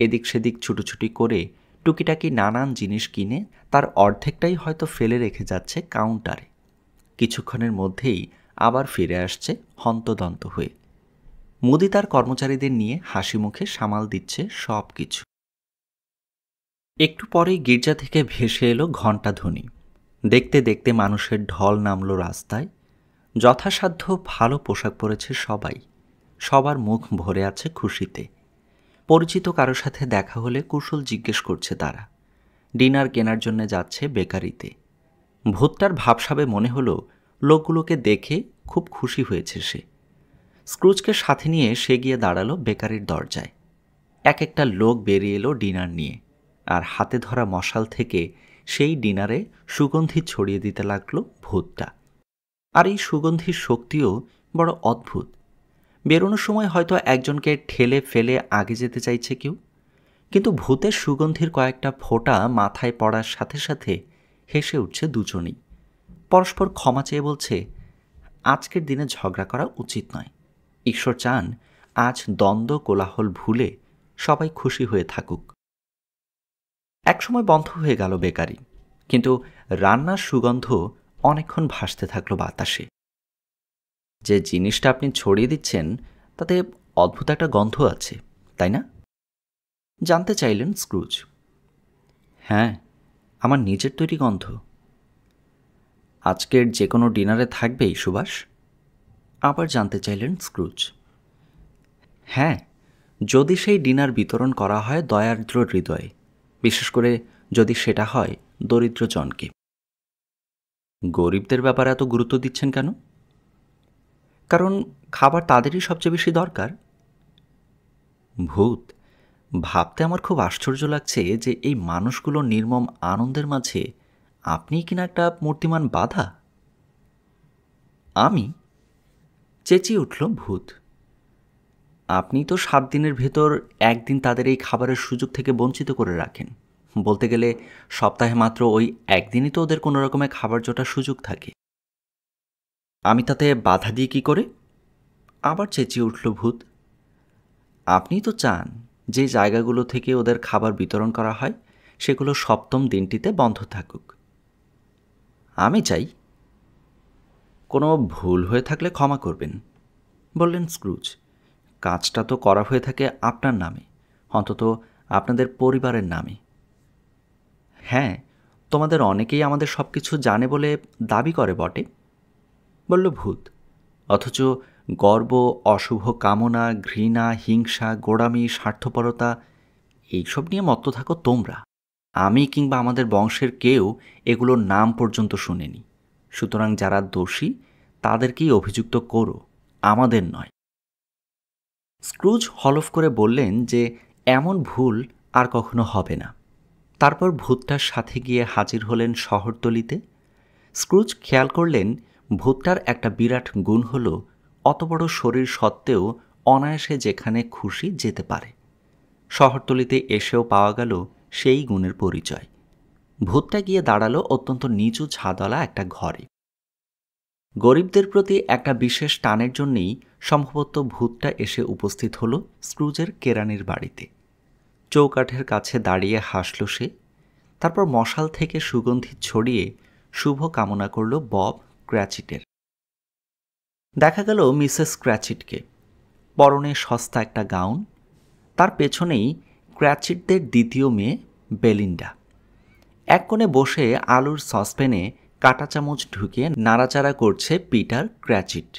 A: এদিক সেদিক ছুটোছুটি করে টুকিটাকি নানান জিনিস কিনে তার অর্ধেকটাই হয়তো ফেলে রেখে যাচ্ছে কাউন্টারে। কিছুক্ষণের মধ্যেই আবার ফিরে আসছে হন্তদন্ত হয়ে। মুদি তার কর্মচারীদের নিয়ে হাসি মুখে সামাল দিচ্ছে সব কিছু। একটু পরেই গির্জা থেকে ভেসে এলো ঘণ্টাধ্বনি। দেখতে দেখতে মানুষের ঢল নামল রাস্তায়। যথাসাধ্য ভালো পোশাক পরেছে সবাই। সবার মুখ ভরে আছে খুশিতে। পরিচিত কারো সাথে দেখা হলে কুশল জিজ্ঞেস করছে তারা। ডিনার কেনার জন্য যাচ্ছে বেকারিতে। ভূতটার ভাবসাবে মনে হলো লোকগুলোকে দেখে খুব খুশি হয়েছে সে। স্ক্রুজকে সাথে নিয়ে সে গিয়ে দাঁড়ালো বেকারির দরজায়। এক একটা লোক বেরিয়ে এলো ডিনার নিয়ে, আর হাতে ধরা মশাল থেকে সেই ডিনারে সুগন্ধি ছড়িয়ে দিতে লাগলো ভূতটা। আর এই সুগন্ধির শক্তিও বড় অদ্ভুত। বেরোনোর সময় হয়তো একজনকে ঠেলে ফেলে আগে যেতে চাইছে কেউ, কিন্তু ভূতের সুগন্ধির কয়েকটা ফোঁটা মাথায় পড়ার সাথে সাথে হেসে উঠছে দুজনেই। পরস্পর ক্ষমা চেয়ে বলছে, আজকের দিনে ঝগড়া করা উচিত নয়। ঈশ্বর চান আজ দ্বন্দ্ব কোলাহল ভুলে সবাই খুশি হয়ে থাকুক। একসময় বন্ধ হয়ে গেল বেকারি, কিন্তু রান্নার সুগন্ধ অনেকক্ষণ ভাসতে থাকলো বাতাসে। যে জিনিসটা আপনি ছড়িয়ে দিচ্ছেন তাতে অদ্ভুত একটা গন্ধ আছে, তাই না? জানতে চাইলেন স্ক্রুজ। হ্যাঁ, আমার নিজের তৈরি গন্ধ। আজকের যে কোনো ডিনারে থাকবে এই সুবাস? আবার জানতে চাইলেন স্ক্রুজ। হ্যাঁ, যদি সেই ডিনার বিতরণ করা হয় দয়ার্দ্র হৃদয়ে, বিশেষ করে যদি সেটা হয় দরিদ্রজনকে। গরিবদের ব্যাপারে এত গুরুত্ব দিচ্ছেন কেন? কারণ খাবার তাদেরই সবচেয়ে বেশি দরকার। ভূত, ভাবতে আমার খুব আশ্চর্য লাগছে যে এই মানুষগুলোর নির্মম আনন্দের মাঝে আপনিই কিনা একটা মূর্তিমান বাধা। আমি? চেঁচিয়ে উঠল ভূত। আপনি তো 7 দিনের ভেতর একদিন তাদের এই খাবারের সুযোগ থেকে বঞ্চিত করে রাখেন। বলতে গেলে সপ্তাহে মাত্র ওই একদিনই তো ওদের কোনো রকমের খাবার জোটার সুযোগ থাকে। আমি তাতে বাধা দিয়ে কি করে? আবার চেঁচিয়ে উঠল ভূত। আপনি তো চান যে জায়গাগুলো থেকে ওদের খাবার বিতরণ করা হয় সেগুলো 7ম দিনটিতে বন্ধ থাকুক। আমি চাই। কোনো ভুল হয়ে থাকলে ক্ষমা করবেন, বললেন স্ক্রুজ। কাজটা তো করা হয়ে থাকে আপনার নামে, অন্তত আপনাদের পরিবারের নামে। হ্যাঁ, তোমাদের অনেকেই আমাদের সব কিছু জানে বলে দাবি করে বটে, বলল ভূত। অথচ গর্ব, অশুভ কামনা, ঘৃণা, হিংসা, গোঁড়ামি, স্বার্থপরতা এইসব নিয়ে মত্ত থাকো তোমরা। আমি কিংবা আমাদের বংশের কেউ এগুলোর নাম পর্যন্ত শুনেনি। সুতরাং যারা দোষী তাদেরকেই অভিযুক্ত করো, আমাদের নয়। স্ক্রুজ হলফ করে বললেন যে এমন ভুল আর কখনো হবে না। তারপর ভূতটার সাথে গিয়ে হাজির হলেন শহরতলিতে। স্ক্রুজ খেয়াল করলেন ভূতটার একটা বিরাট গুণ হল অত বড় শরীর সত্ত্বেও অনায়াসে যেখানে খুশি যেতে পারে। শহরতলিতে এসেও পাওয়া গেল সেই গুণের পরিচয়। ভূতটা গিয়ে দাঁড়ালো অত্যন্ত নিচু ছাদওয়ালা একটা ঘরে। গরিবদের প্রতি একটা বিশেষ টানের জন্যেই সম্ভবত ভূতটা এসে উপস্থিত হল স্ক্রুজের কেরানির বাড়িতে। চৌকাঠের কাছে দাঁড়িয়ে হাসল সে। তারপর মশাল থেকে সুগন্ধি ছড়িয়ে শুভ কামনা করল বব ক্র্যাচিটের। দেখা গেল মিসেস ক্র্যাচিটকে। পরনে সস্তা একটা গাউন। তার পেছনেই ক্র্যাচিটদের দ্বিতীয় মেয়ে বেলিন্ডা। এক কোণে বসে আলুর সসপ্যানে কাঁটা চামচ ঢুকিয়ে নাড়াচাড়া করছে পিটার ক্র্যাচিট।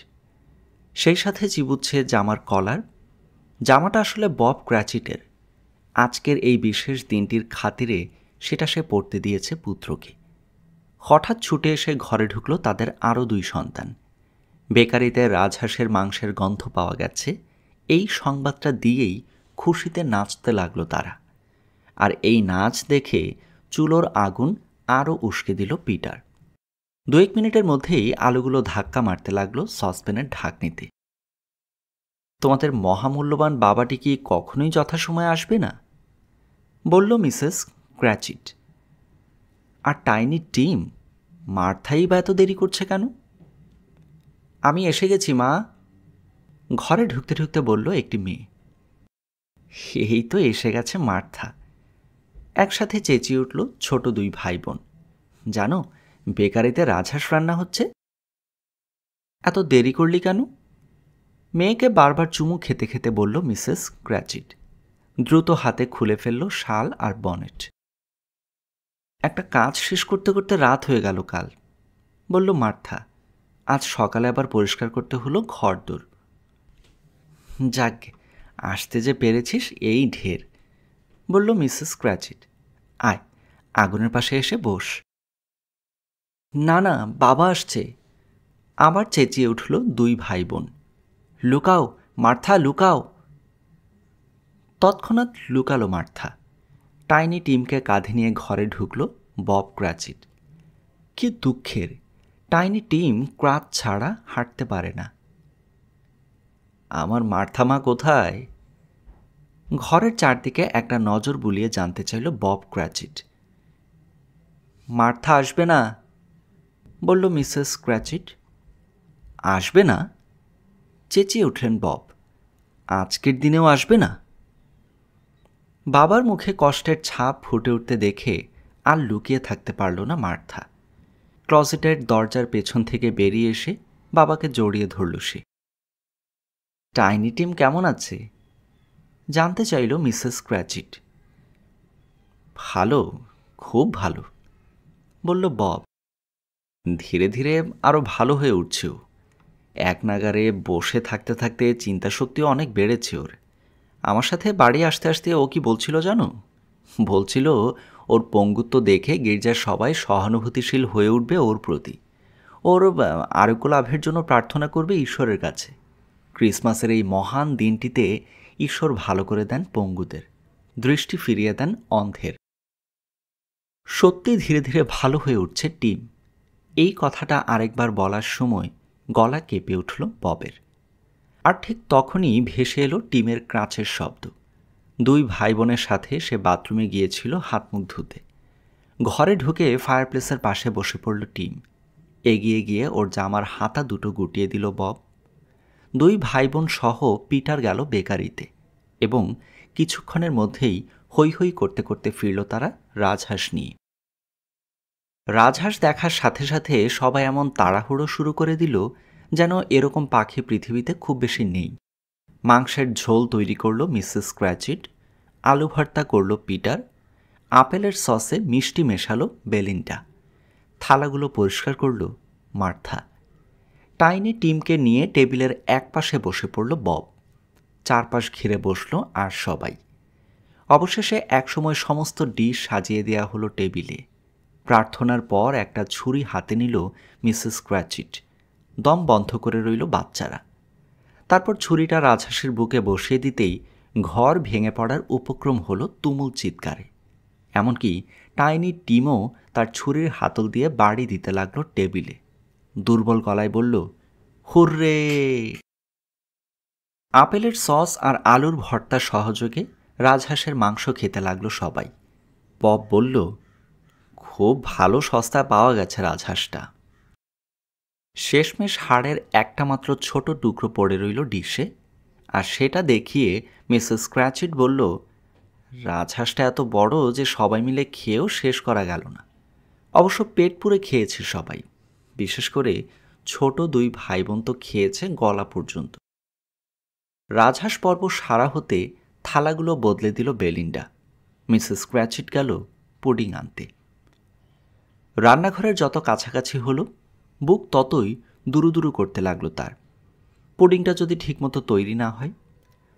A: সেই সাথে চিবুচ্ছে জামার কলার। জামাটা আসলে বব ক্র্যাচিটের। আজকের এই বিশেষ দিনটির খাতিরে সেটা সে পরতে দিয়েছে পুত্রকে। হঠাৎ ছুটে এসে ঘরে ঢুকলো তাদের আরও 2 সন্তান। বেকারিতে রাজহাঁসের মাংসের গন্ধ পাওয়া গেছে, এই সংবাদটা দিয়েই খুশিতে নাচতে লাগলো তারা। আর এই নাচ দেখে চুলোর আগুন আরও উস্কে দিল পিটার। 2-1 মিনিটের মধ্যেই আলুগুলো ধাক্কা মারতে লাগলো সসপ্যানের ঢাকনিতে। তোমাদের মহামূল্যবান বাবাটি কি কখনোই যথাসময়ে আসবে না? বলল মিসেস ক্র্যাচিট। আর টাইনি টিম, মার্থাই বা এত দেরি করছে কেন? আমি এসে গেছি মা, ঘরে ঢুকতে ঢুকতে বলল একটি মেয়ে। এই তো এসে গেছে মার্থা, একসাথে চেঁচিয়ে উঠল ছোট 2 ভাই বোন। জানো, বেকারিতে রাজহাঁস রান্না হচ্ছে। এত দেরি করলি কেন? মেয়েকে বারবার চুমু খেতে খেতে বলল মিসেস ক্র্যাচিট। দ্রুত হাতে খুলে ফেলল শাল আর বনেট। একটা কাজ শেষ করতে করতে রাত হয়ে গেল কাল, বলল মার্থা। আজ সকালে আবার পরিষ্কার করতে হলো ঘরদোর। যাক, আসতে যে পেরেছিস এই ঢের, বলল মিসেস ক্র্যাচিট। আয়, আগুনের পাশে এসে বস। না না, বাবা আসছে, আবার চেঁচিয়ে উঠল 2 ভাই বোন। লুকাও মার্থা, লুকাও। তৎক্ষণাৎ লুকালো মার্থা। টাইনি টিমকে কাঁধে নিয়ে ঘরে ঢুকল বব ক্র্যাচিট। কি দুঃখের, টাইনি টিম ক্রাচ ছাড়া হাঁটতে পারে না। আমার মার্থা মা কোথায়? ঘরের চারদিকে একটা নজর বুলিয়ে জানতে চাইল বব ক্র্যাচিট। মার্থা আসবে না, বলল মিসেস ক্র্যাচিট। আসবে না? চেঁচিয়ে উঠলেন বব। আজকের দিনেও আসবে না? বাবার মুখে কষ্টের ছাপ ফুটে উঠতে দেখে আর লুকিয়ে থাকতে পারল না মার্থা। ক্লজেটের দরজার পেছন থেকে বেরিয়ে এসে বাবাকে জড়িয়ে ধরল সে। টাইনি টিম কেমন আছে জানতে চাইল মিসেস ক্র্যাচিট। ভালো, খুব ভালো, বলল বব। ধীরে ধীরে আরও ভালো হয়ে উঠছে ও। এক নাগারে বসে থাকতে থাকতে চিন্তাশক্তিও অনেক বেড়েছে ওর। আমার সাথে বাড়ি আসতে আসতে ও কি বলছিল জানো? বলছিল ওর পঙ্গুত্ব দেখে গির্জার সবাই সহানুভূতিশীল হয়ে উঠবে ওর প্রতি, ওর আরোগ্য লাভের জন্য প্রার্থনা করবে ঈশ্বরের কাছে। ক্রিসমাসের এই মহান দিনটিতে ঈশ্বর ভালো করে দেন পঙ্গুদের, দৃষ্টি ফিরিয়ে দেন অন্ধের। সত্যি ধীরে ধীরে ভালো হয়ে উঠছে টিম। এই কথাটা আরেকবার বলার সময় গলা কেঁপে উঠল ববের। আর ঠিক তখনই ভেসে এলো টিমের ক্রাচের শব্দ। 2 ভাই বোনের সাথে সে বাথরুমে গিয়েছিল হাত মুখ ধুতে। ঘরে ঢুকে ফায়ারপ্লেসের পাশে বসে পড়ল টিম। এগিয়ে গিয়ে ওর জামার হাতা দুটো গুটিয়ে দিল বব। 2 ভাই বোন সহ পিটার গেল বেকারিতে এবং কিছুক্ষণের মধ্যেই হৈ হৈ করতে করতে ফিরল তারা রাজহাঁস নিয়ে। রাজহাঁস দেখার সাথে সাথে সবাই এমন তাড়াহুড়ো শুরু করে দিল যেন এরকম পাখি পৃথিবীতে খুব বেশি নেই। মাংসের ঝোল তৈরি করল মিসেস ক্র্যাচিট, আলু ভর্তা করল পিটার, আপেলের সসে মিষ্টি মেশালো বেলিন্ডা, থালাগুলো পরিষ্কার করল মার্থা। টাইনি টিমকে নিয়ে টেবিলের এক পাশে বসে পড়ল বব। চারপাশ ঘিরে বসল আর সবাই। অবশেষে একসময় সমস্ত ডিশ সাজিয়ে দেওয়া হলো টেবিলে। প্রার্থনার পর একটা ছুরি হাতে নিল মিসেস ক্র্যাচিট। দম বন্ধ করে রইল বাচ্চারা। তারপর ছুরিটা রাজহাঁসের বুকে বসিয়ে দিতেই ঘর ভেঙে পড়ার উপক্রম হলো তুমুল চিৎকারে। এমনকি টাইনি টিমও তার ছুরির হাতল দিয়ে বাড়ি দিতে লাগলো টেবিলে। দুর্বল গলায় বলল, হুররে! আপেলের সস আর আলুর ভর্তা সহযোগে রাজহাঁসের মাংস খেতে লাগলো সবাই। বব বলল, খুব ভালো সস্তা পাওয়া গেছে রাজহাঁসটা। শেষমেশ হাড়ের একটা মাত্র ছোট টুকরো পড়ে রইল ডিশে, আর সেটা দেখিয়ে মিসেস ক্র্যাচিট বলল, রাজহাঁসটা এত বড় যে সবাই মিলে খেয়েও শেষ করা গেল না। অবশ্য পেট পুরে খেয়েছে সবাই, বিশেষ করে ছোট 2 ভাই বোন তো খেয়েছে গলা পর্যন্ত। রাজহাঁস পর্ব সারা হতে থালাগুলো বদলে দিল বেলিন্ডা। মিসেস ক্র্যাচিট গেল পুডিং আনতে। রান্নাঘরের যত কাছাকাছি হলো বুক ততই দুরু দুরু করতে লাগলো তার। পুডিংটা যদি ঠিকমতো তৈরি না হয়,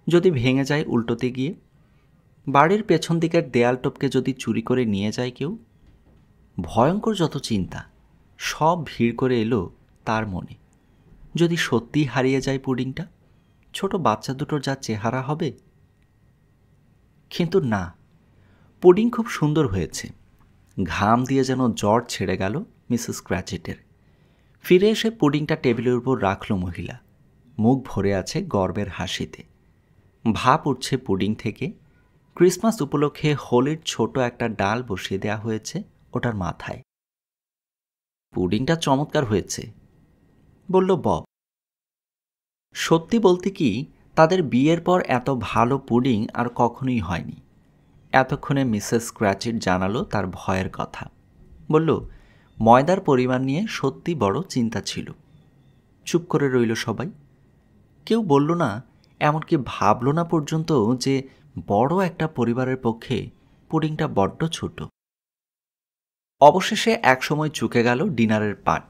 A: যদি ভেঙে যায় উল্টোতে গিয়ে, বাড়ির পেছন দিকের দেয়াল টপকে যদি চুরি করে নিয়ে যায় কেউ, ভয়ঙ্কর যত চিন্তা। সব ভিড় করে এলো তার মনে, যদি সত্যিই হারিয়ে যায় পুডিংটা, ছোট বাচ্চা দুটোর যা চেহারা হবে। কিন্তু না, পুডিং খুব সুন্দর হয়েছে। ঘাম দিয়ে যেন জ্বর ছেড়ে গেল মিসেস ক্র্যাচেটের। ফিরে এসে পুডিংটা টেবিলের উপর রাখল মহিলা, মুখ ভরে আছে গর্বের হাসিতে। ভাপ উঠছে পুডিং থেকে। ক্রিসমাস উপলক্ষে হোলির ছোট একটা ডাল বসিয়ে দেওয়া হয়েছে ওটার মাথায়। পুডিংটা চমৎকার হয়েছে, বলল বব। সত্যি বলতে কি, তাদের বিয়ের পর এত ভালো পুডিং আর কখনোই হয়নি। এতক্ষণে মিসেস ক্র্যাচেট জানালো তার ভয়ের কথা। বলল, ময়দার পরিমাণ নিয়ে সত্যি বড় চিন্তা ছিল। চুপ করে রইল সবাই। কেউ বলল না, এমনকি ভাবল না পর্যন্ত যে বড় একটা পরিবারের পক্ষে পুডিংটা বড্ড ছোট। অবশেষে একসময় চুকে গেল ডিনারের পাট।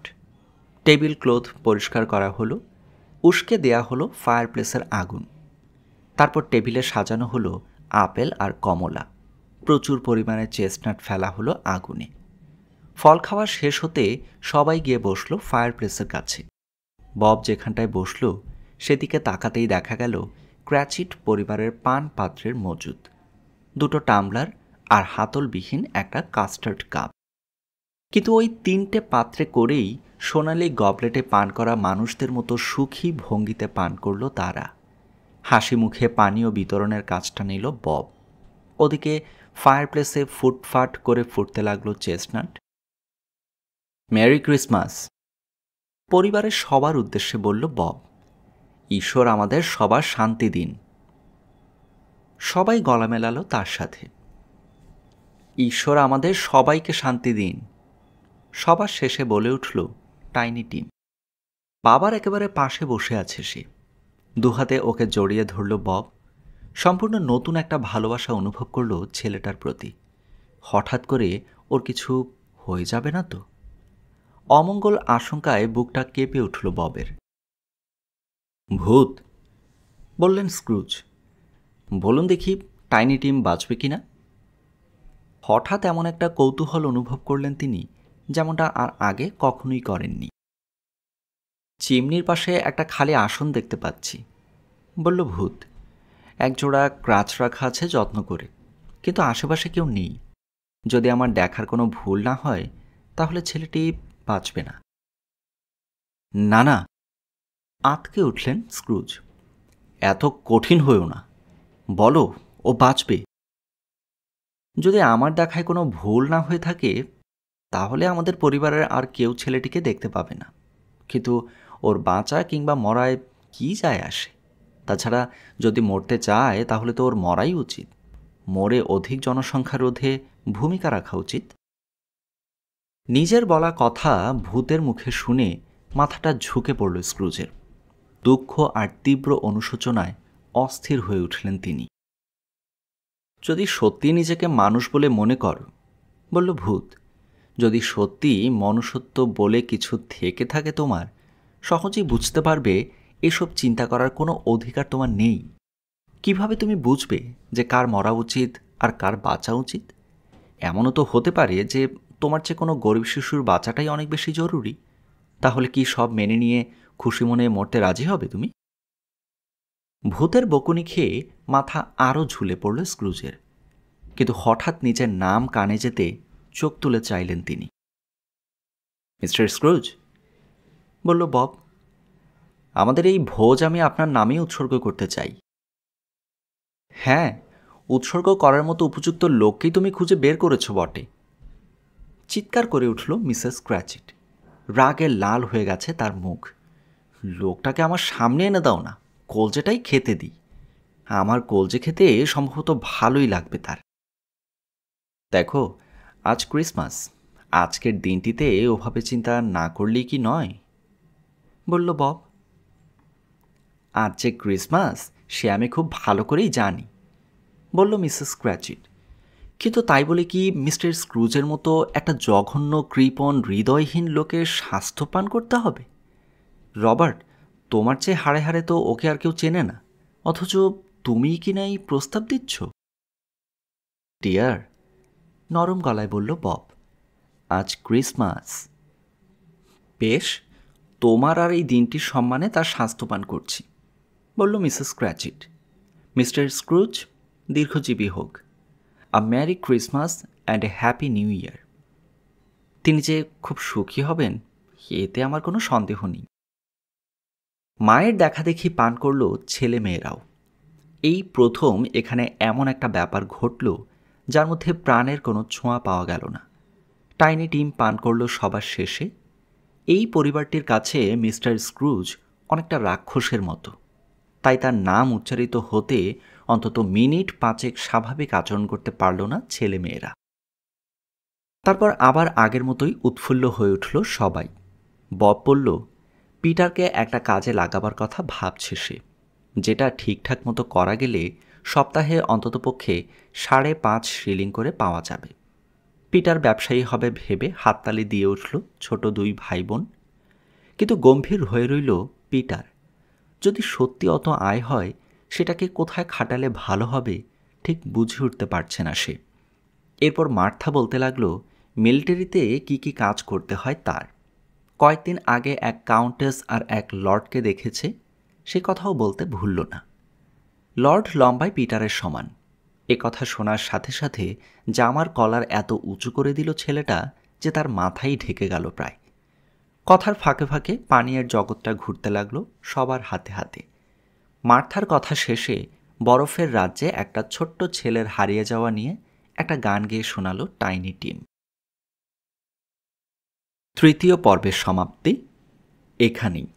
A: টেবিল ক্লথ পরিষ্কার করা হলো, উস্কে দেয়া হলো ফায়ারপ্লেসের আগুন। তারপর টেবিলে সাজানো হলো আপেল আর কমলা। প্রচুর পরিমাণে চেস্টনাট ফেলা হলো আগুনে। ফল খাওয়া শেষ হতে সবাই গিয়ে বসলো ফায়ারপ্লেসের কাছে। বব যেখানটায় বসল সেদিকে তাকাতেই দেখা গেল ক্র্যাচিট পরিবারের পান পাত্রের মজুদ, দুটো টামলার আর হাতলবিহীন একটা কাস্টার্ড কাপ। কিন্তু ওই তিনটে পাত্রে করেই সোনালি গবলেটে পান করা মানুষদের মতো সুখী ভঙ্গিতে পান করল তারা। হাসি মুখে পানীয় বিতরণের কাজটা নিল বব। ওদিকে ফায়ারপ্লেসে ফুটফাট করে ফুটতে লাগলো চেস্টনাট। মেরি ক্রিসমাস, পরিবারের সবার উদ্দেশ্যে বলল বব। ঈশ্বর আমাদের সবার শান্তি দিন। সবাই গলা মেলালো তার সাথে। ঈশ্বর আমাদের সবাইকে শান্তি দিন, সবার শেষে বলে উঠল টাইনি টিম। বাবার একেবারে পাশে বসে আছে সে। দুহাতে ওকে জড়িয়ে ধরল বব। সম্পূর্ণ নতুন একটা ভালোবাসা অনুভব করল ছেলেটার প্রতি। হঠাৎ করে ওর কিছু হয়ে যাবে না তো? অমঙ্গল আশঙ্কায় বুকটা কেঁপে উঠল ববের। ভূত, বললেন স্ক্রুজ। বলুন দেখি, টাইনি টিম বাঁচবে কিনা? হঠাৎ এমন একটা কৌতূহল অনুভব করলেন তিনি, যেমনটা আর আগে কখনোই করেননি। চিমনির পাশে একটা খালি আসন দেখতে পাচ্ছি, বলল ভূত। একজোড়া ক্রাচ রাখা আছে যত্ন করে, কিন্তু আশেপাশে কেউ নেই। যদি আমার দেখার কোনো ভুল না হয় তাহলে ছেলেটি বাঁচবে না। না না, আঁতকে উঠলেন স্ক্রুজ। এত কঠিন হয়েও না, বলো ও বাঁচবে। যদি আমার দেখায় কোনো ভুল না হয়ে থাকে তাহলে আমাদের পরিবারের আর কেউ ছেলেটিকে দেখতে পাবে না। কিন্তু ওর বাঁচা কিংবা মরায় কি যায় আসে? তাছাড়া যদি মরতে চায় তাহলে তো ওর মরাই উচিত। মরে অধিক জনসংখ্যা রোধে ভূমিকা রাখা উচিত। নিজের বলা কথা ভূতের মুখে শুনে মাথাটা ঝুঁকে পড়ল স্ক্রুজের। দুঃখ আর তীব্র অনুশোচনায় অস্থির হয়ে উঠলেন তিনি। যদি সত্যি নিজেকে মানুষ বলে মনে কর, বলল ভূত, যদি সত্যি মনুষ্যত্ব বলে কিছু থেকে থাকে তোমার, সহজেই বুঝতে পারবে এসব চিন্তা করার কোনো অধিকার তোমার নেই। কিভাবে তুমি বুঝবে যে কার মরা উচিত আর কার বাঁচা উচিত? এমনও তো হতে পারে যে তোমার চেয়ে কোনো গরিব শিশুর বাঁচাটাই অনেক বেশি জরুরি। তাহলে কি সব মেনে নিয়ে খুশি মনে মরতে রাজি হবে তুমি? ভূতের বকুনি খেয়ে মাথা আরও ঝুলে পড়ল স্ক্রুজের। কিন্তু হঠাৎ নিজের নাম কানে যেতে চোখ তুলে চাইলেন তিনি। মিস্টার স্ক্রুজ, বলল বব, আমাদের এই ভোজ আমি আপনার নামেই উৎসর্গ করতে চাই। হ্যাঁ, উৎসর্গ করার মতো উপযুক্ত লোককেই তুমি খুঁজে বের করেছ বটে, চিৎকার করে উঠল মিসেস ক্র্যাচেট। রাগে লাল হয়ে গেছে তার মুখ। লোকটাকে আমার সামনে এনে দাও না, কলজেটাই খেতে দিই। আমার কলজে খেতে সম্ভবত ভালোই লাগবে তার। দেখো, আজ ক্রিসমাস, আজকের দিনটিতে ওভাবে চিন্তা না করলেই কি নয়, বলল বব। আজ যে ক্রিসমাস সে আমি খুব ভালো করেই জানি, বলল মিসেস ক্র্যাচেট। কিন্তু তাই বলে কি মিস্টার স্ক্রুজের মতো একটা জঘন্য কৃপণ হৃদয়হীন লোকের স্বাস্থ্য পান করতে হবে? রবার্ট, তোমার চেয়ে হাড়ে হাড়ে তো ওকে আর কেউ চেনে না, অথচ তুমিই কি না এই প্রস্তাব দিচ্ছ? ডিয়ার, নরম গলায় বলল বব, আজ ক্রিসমাস। বেশ, তোমার আর এই দিনটির সম্মানে তার স্বাস্থ্যপান করছি, বলল মিসেস ক্র্যাচিট। মিস্টার স্ক্রুজ দীর্ঘজীবী হোক। A merry Christmas and a happy new year. তিনি যে খুব সুখী হবেন এতে আমার কোনো সন্দেহ নেই। মায়ের দেখাদেখি পান করল ছেলে মেয়েরাও। এই প্রথম এখানে এমন একটা ব্যাপার ঘটল যার মধ্যে প্রাণের কোনো ছোঁয়া পাওয়া গেল না। টাইনি টিম পান করল সবার শেষে। এই পরিবারটির কাছে মিস্টার স্ক্রুজ অনেকটা রাক্ষসের মতো, তাই তার নাম উচ্চারিত হতে অন্তত মিনিট 5 স্বাভাবিক আচরণ করতে পারল না ছেলে মেয়েরা। তারপর আবার আগের মতোই উৎফুল্ল হয়ে উঠল সবাই। বব বলল পিটারকে একটা কাজে লাগাবার কথা ভাবছে সে, যেটা ঠিকঠাক মতো করা গেলে সপ্তাহে অন্ততপক্ষে 5.5 শিলিং করে পাওয়া যাবে। পিটার ব্যবসায়ী হবে ভেবে হাততালি দিয়ে উঠল ছোট 2 ভাই বোন। কিন্তু গম্ভীর হয়ে রইল পিটার। যদি সত্যি অত আয় হয় সেটাকে কোথায় খাটালে ভালো হবে ঠিক বুঝে উঠতে পারছে না সে। এরপর মার্থা বলতে লাগলো মিলিটারিতে কি কি কাজ করতে হয় তার। কয়েকদিন আগে এক কাউন্টেস আর এক লর্ডকে দেখেছে, সে কথাও বলতে ভুলল না। লর্ড লম্বায় পিটারের সমান। এ কথা শোনার সাথে সাথে জামার কলার এত উঁচু করে দিল ছেলেটা যে তার মাথাই ঢেকে গেল প্রায়। কথার ফাঁকে ফাঁকে পানীয়ের জগৎটা ঘুরতে লাগলো সবার হাতে হাতে। মার্থার কথা শেষে বরফের রাজ্যে একটা ছোট্ট ছেলের হারিয়ে যাওয়া নিয়ে একটা গান গেয়ে শোনালো টাইনি টিম। তৃতীয় পর্বের সমাপ্তি এখানেই।